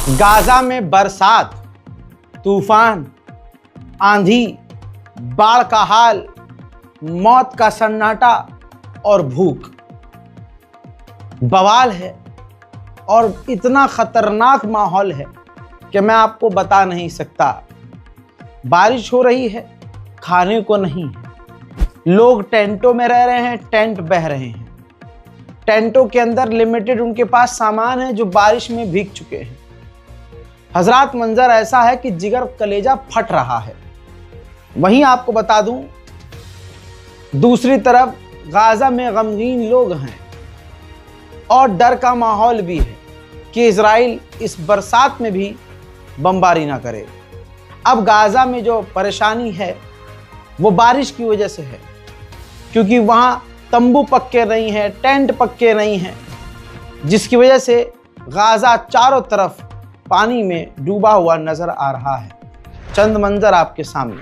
Gaza में बरसात, तूफान, आंधी, बाढ़ का हाल, मौत का सन्नाटा और भूख बवाल है और इतना खतरनाक माहौल है कि मैं आपको बता नहीं सकता। बारिश हो रही है, खाने को नहीं है, लोग टेंटों में रह रहे हैं, टेंट बह रहे हैं, टेंटों के अंदर लिमिटेड उनके पास सामान है जो बारिश में भीग चुके हैं। हजरात, मंजर ऐसा है कि जिगर कलेजा फट रहा है। वहीं आपको बता दूं, दूसरी तरफ गाजा में गमगीन लोग हैं और डर का माहौल भी है कि इजराइल इस बरसात में भी बमबारी ना करे। अब गाजा में जो परेशानी है वो बारिश की वजह से है, क्योंकि वहाँ तंबू पक्के नहीं हैं, टेंट पक्के नहीं हैं, जिसकी वजह से गाजा चारों तरफ पानी में डूबा हुआ नजर आ रहा है। चंद मंजर आपके सामने।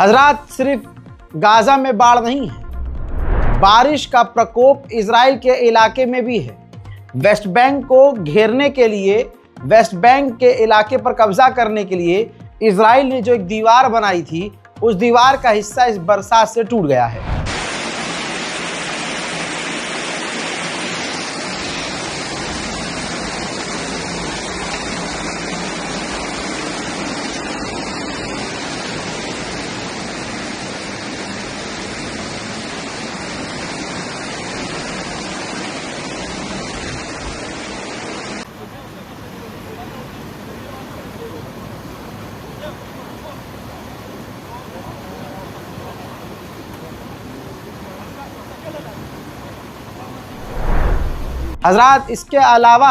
हजरात, सिर्फ गाजा में बाढ़ नहीं है, बारिश का प्रकोप इजराइल के इलाके में भी है। वेस्ट बैंक को घेरने के लिए, वेस्ट बैंक के इलाके पर कब्जा करने के लिए इजराइल ने जो एक दीवार बनाई थी, उस दीवार का हिस्सा इस बरसात से टूट गया है। हजरात, इसके अलावा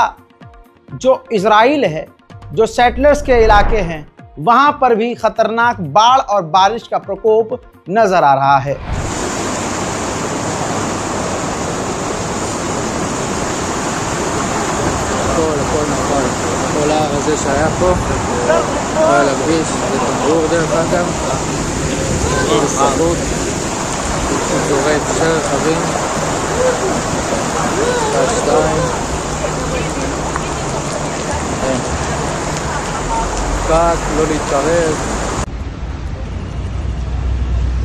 जो इजराइल है, जो सेटलर्स के इलाके हैं, वहां पर भी खतरनाक बाढ़ और बारिश का प्रकोप नजर आ रहा है। לא להתקרב.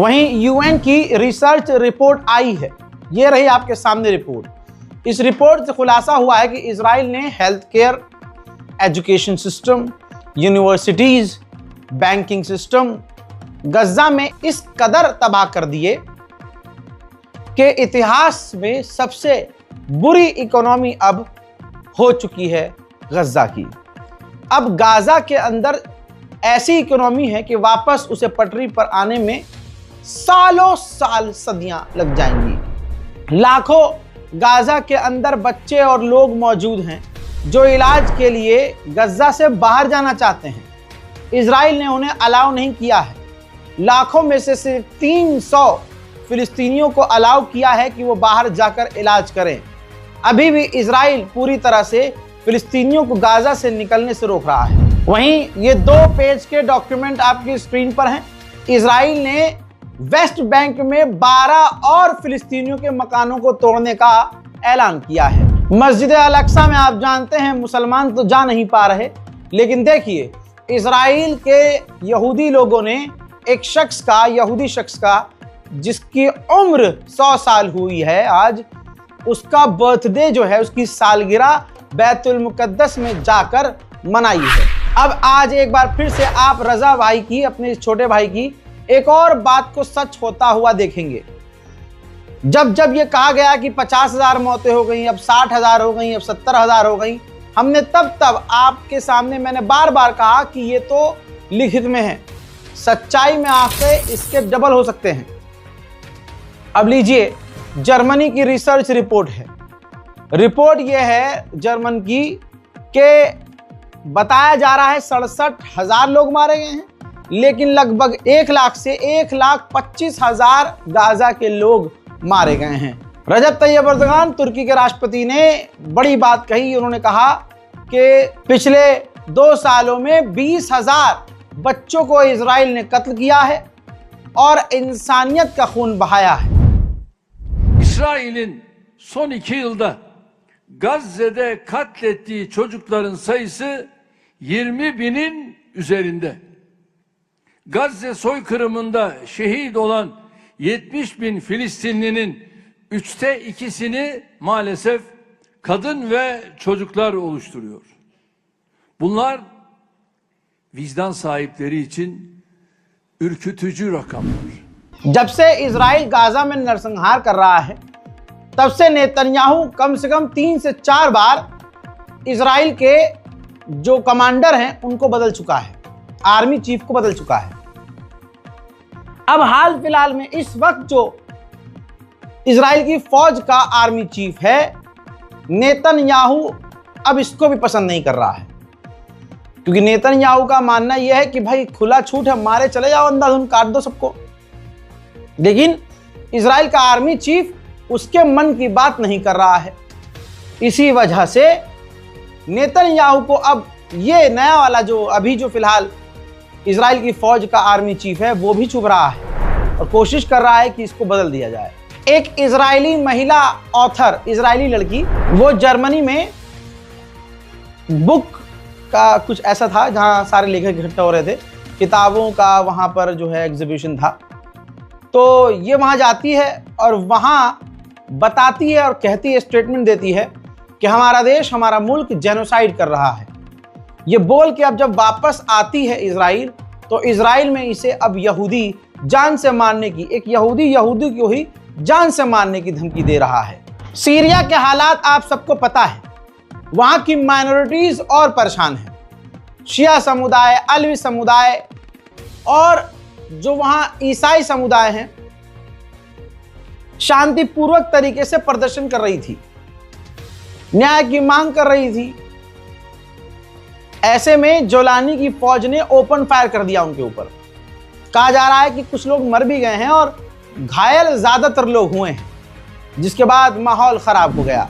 वहीं यूएन की रिसर्च रिपोर्ट आई है, ये रही आपके सामने रिपोर्ट। इस रिपोर्ट से खुलासा हुआ है कि इजराइल ने health care, education system, universities, banking system Gaza में इस कदर तबाह कर दिए के इतिहास में सबसे बुरी इकोनॉमी अब हो चुकी है गजा की। अब गाजा के अंदर ऐसी इकोनॉमी है कि वापस उसे पटरी पर आने में सालों साल सदियां लग जाएंगी। लाखों गाजा के अंदर बच्चे और लोग मौजूद हैं जो इलाज के लिए गजा से बाहर जाना चाहते हैं। इजराइल ने उन्हें अलाउ नहीं किया है। लाखों में से सिर्फ 300 फिलिस्तीनियों को अलाउ किया है कि वो बाहर जाकर इलाज करें। अभी भी इजराइल पूरी तरह से फिलिस्तीनियों को गाजा से निकलने से रोक रहा है। वहीं ये 2 पेज के डॉक्यूमेंट आपकी स्क्रीन पर हैं। इजराइल ने वेस्ट बैंक में 12 और फिलिस्तीनियों के मकानों को तोड़ने का ऐलान किया है। मस्जिद अल-अक्सा में आप जानते हैं मुसलमान तो जा नहीं पा रहे, लेकिन देखिए इजराइल के यहूदी लोगों ने एक यहूदी शख्स का जिसकी उम्र 100 साल हुई है आज, उसका बर्थडे जो है, उसकी सालगिरह बैतुल मुकद्दस में जाकर मनाई है। अब आज एक बार फिर से आप रजा भाई की, अपने छोटे भाई की एक और बात को सच होता हुआ देखेंगे। जब जब ये कहा गया कि 50,000 मौतें हो गई, अब 60,000 हो गई, अब 70,000 हो गई, हमने तब आपके सामने मैंने बार बार कहा कि ये तो लिखित में है, सच्चाई में आंकड़े इसके डबल हो सकते हैं। अब लीजिए, जर्मनी की रिसर्च रिपोर्ट है। रिपोर्ट ये है जर्मन की कि बताया जा रहा है 67,000 लोग मारे गए हैं, लेकिन लगभग 1 लाख से 1,25,000 गाजा के लोग मारे गए हैं। रजब तैयब एर्दोगान तुर्की के राष्ट्रपति ने बड़ी बात कही। उन्होंने कहा कि पिछले 2 सालों में 20,000 बच्चों को इजराइल ने कत्ल किया है और इंसानियत का खून बहाया है। İsrail'in son 2 yılda Gazze'de katlettiği çocukların sayısı 20.000'in üzerinde. Gazze soykırımında şehit olan 70.000 Filistinlinin 3'te 2'sini maalesef kadın ve çocuklar oluşturuyor. Bunlar vicdan sahipleri için ürkütücü rakamlar. जब से इजराइल गाजा में नरसंहार कर रहा है, तब से नेतन्याहू कम से कम 3 से 4 बार इजराइल के जो कमांडर हैं उनको बदल चुका है, आर्मी चीफ को बदल चुका है। अब हाल फिलहाल में इस वक्त जो इजराइल की फौज का आर्मी चीफ है, नेतन्याहू अब इसको भी पसंद नहीं कर रहा है, क्योंकि नेतन्याहू का मानना यह है कि भाई खुला छूट है, मारे चले जाओ, अंधाधुंध काट दो सबको। लेकिन इजराइल का आर्मी चीफ उसके मन की बात नहीं कर रहा है। इसी वजह से नेतन्याहू को अब ये नया वाला जो फिलहाल इजराइल की फौज का आर्मी चीफ है वो भी चुभ रहा है और कोशिश कर रहा है कि इसको बदल दिया जाए। एक इजरायली महिला ऑथर, इजरायली लड़की, वो जर्मनी में बुक का कुछ ऐसा था जहां सारे लेखक इकट्ठा हो रहे थे, किताबों का वहां पर जो है एग्जीबिशन था। तो ये वहाँ जाती है और वहाँ बताती है और कहती है, स्टेटमेंट देती है कि हमारा देश, हमारा मुल्क जेनोसाइड कर रहा है। ये बोल के अब जब वापस आती है इजराइल, तो इजराइल में इसे अब यहूदी जान से मारने की, एक यहूदी को ही जान से मारने की धमकी दे रहा है। सीरिया के हालात आप सबको पता है, वहाँ की माइनॉरिटीज और परेशान है। शिया समुदाय, अलवी समुदाय और जो वहां ईसाई समुदाय हैं, शांतिपूर्वक तरीके से प्रदर्शन कर रही थी, न्याय की मांग कर रही थी। ऐसे में जोलानी की फौज ने ओपन फायर कर दिया उनके ऊपर। कहा जा रहा है कि कुछ लोग मर भी गए हैं और घायल ज्यादातर लोग हुए हैं, जिसके बाद माहौल खराब हो गया।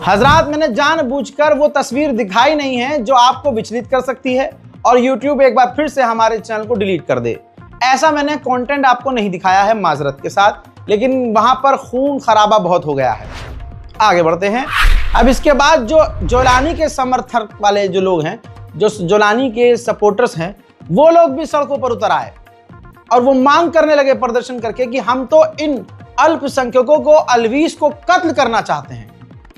हजरात, मैंने जानबूझकर वो तस्वीर दिखाई नहीं है जो आपको विचलित कर सकती है और YouTube एक बार फिर से हमारे चैनल को डिलीट कर दे। ऐसा मैंने कंटेंट आपको नहीं दिखाया है माजरत के साथ, लेकिन वहां पर खून खराबा बहुत हो गया है। आगे बढ़ते हैं। अब इसके बाद जो जोलानी के समर्थक वाले जो लोग हैं, जो जोलानी के सपोर्टर्स हैं, वो लोग भी सड़कों पर उतर आए और वो मांग करने लगे प्रदर्शन करके कि हम तो इन अल्पसंख्यकों को, अलवीस को कत्ल करना चाहते हैं।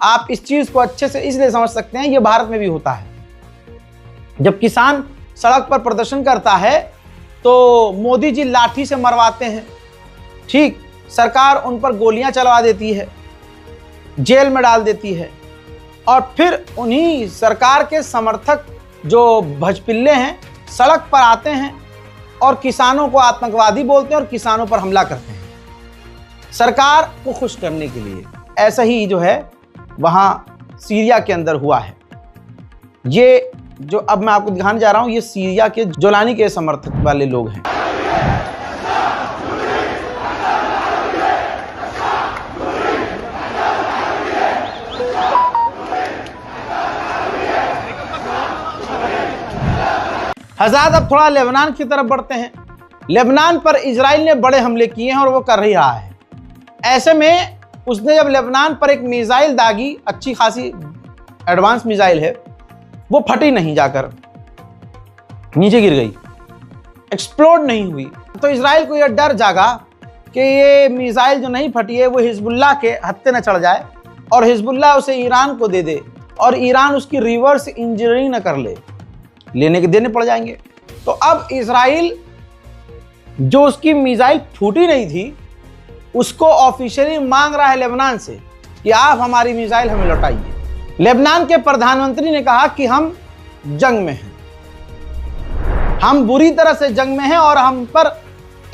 आप इस चीज को अच्छे से इसलिए समझ सकते हैं, ये भारत में भी होता है। जब किसान सड़क पर प्रदर्शन करता है तो मोदी जी लाठी से मरवाते हैं, ठीक, सरकार उन पर गोलियां चलवा देती है, जेल में डाल देती है, और फिर उन्हीं सरकार के समर्थक जो भजपिल्ले हैं सड़क पर आते हैं और किसानों को आतंकवादी बोलते हैं और किसानों पर हमला करते हैं सरकार को खुश करने के लिए। ऐसा ही जो है वहां सीरिया के अंदर हुआ है। ये जो अब मैं आपको दिखाने जा रहा हूं, ये सीरिया के जोलानी के समर्थक वाले लोग हैं। हज़रात, अब थोड़ा लेबनान की तरफ बढ़ते हैं। लेबनान पर इजराइल ने बड़े हमले किए हैं और वो कर ही रहा है। ऐसे में उसने जब लेबनान पर एक मिसाइल दागी, अच्छी खासी एडवांस मिसाइल है, वो फटी नहीं, जाकर नीचे गिर गई, एक्सप्लोड नहीं हुई। तो इजराइल को यह डर जागा कि ये मिसाइल जो नहीं फटी है वो हिजबुल्लाह के हत्थे न चढ़ जाए और हिजबुल्लाह उसे ईरान को दे दे और ईरान उसकी रिवर्स इंजीनियरिंग न कर ले, लेने के देने पड़ जाएंगे। तो अब इजराइल जो उसकी मिसाइल फूटी नहीं थी उसको ऑफिशियली मांग रहा है लेबनान से कि आप हमारी मिसाइल हमें लौटाइए। लेबनान के प्रधानमंत्री ने कहा कि हम जंग में हैं, हम बुरी तरह से जंग में हैं और हम पर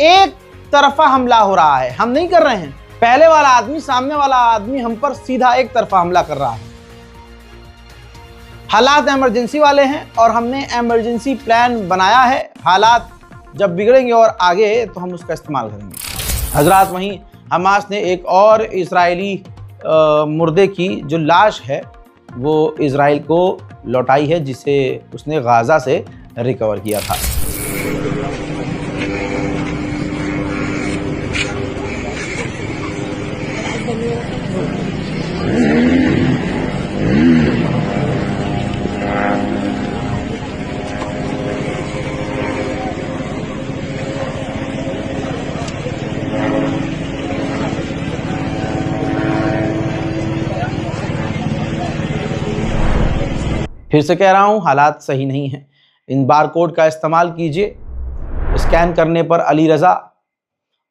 एक तरफा हमला हो रहा है, हम नहीं कर रहे हैं। पहले वाला आदमी, सामने वाला आदमी हम पर सीधा एक तरफा हमला कर रहा है। हालात इमरजेंसी वाले हैं और हमने इमरजेंसी प्लान बनाया है, हालात जब बिगड़ेंगे और आगे तो हम उसका इस्तेमाल करेंगे। हजरात, वहीं हमास ने एक और इजरायली मुर्दे की जो लाश है वो इजराइल को लौटाई है, जिसे उसने गाजा से रिकवर किया था। फिर से कह रहा हूँ, हालात सही नहीं हैं। इन बारकोड का इस्तेमाल कीजिए। स्कैन करने पर अली रज़ा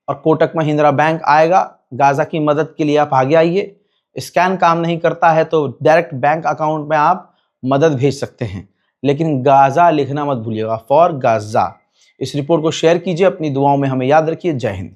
और कोटक महिंद्रा बैंक आएगा। गाज़ा की मदद के लिए आप आगे आइए। स्कैन काम नहीं करता है तो डायरेक्ट बैंक अकाउंट में आप मदद भेज सकते हैं, लेकिन गाज़ा लिखना मत भूलिएगा, फॉर गाज़ा। इस रिपोर्ट को शेयर कीजिए, अपनी दुआओं में हमें याद रखिए। जय हिंद।